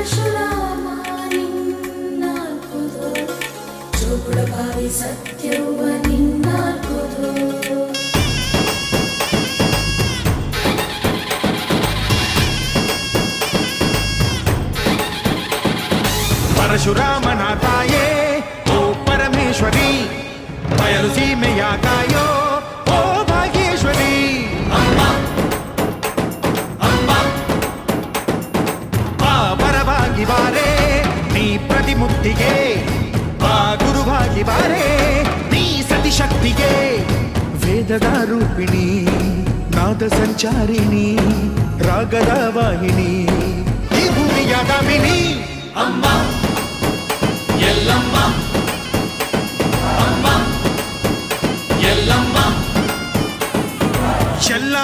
ಪರಶುರಾಮ ನಿನ್ನಾಲ್ಕುದು ಜೋಗುಳಬಾವಿ ಸತ್ಯವ್ವ ನಿನ್ನಾಲ್ಕುದು ಪರಶುರಾಮನ ತಾಯೇ ಓ ಪರಮೇಶ್ವರಿ ಬಯಲು ಸೀಮೆಯ ಕಾಯೋ ಓ ಭಾಗ್ಯೇಶ್ವರಿ ಅಮ್ಮ ಅಮ್ಮ ಬಾ ಪರವಾಗಿ ಬಾರೆ ನೀ ಪ್ರತಿಮುಕ್ತಿಗೆ ಬಾ ಗುರುವಾಗಿ ಬಾರೆ ನೀ ಸತಿಶಕ್ತಿಗೆ ವೇದದ ರೂಪಿಣಿ ನಾದ ಸಂಚಾರಿಣಿ ರಾಗದ ವಾಹಿನಿ ಈ ಭೂಮಿಯ ದಾಮಿನಿ ಅಮ್ಮ ಎಲ್ಲಮ್ಮ ಅಮ್ಮ ಎಲ್ಲಮ್ಮ ಎಲ್ಲ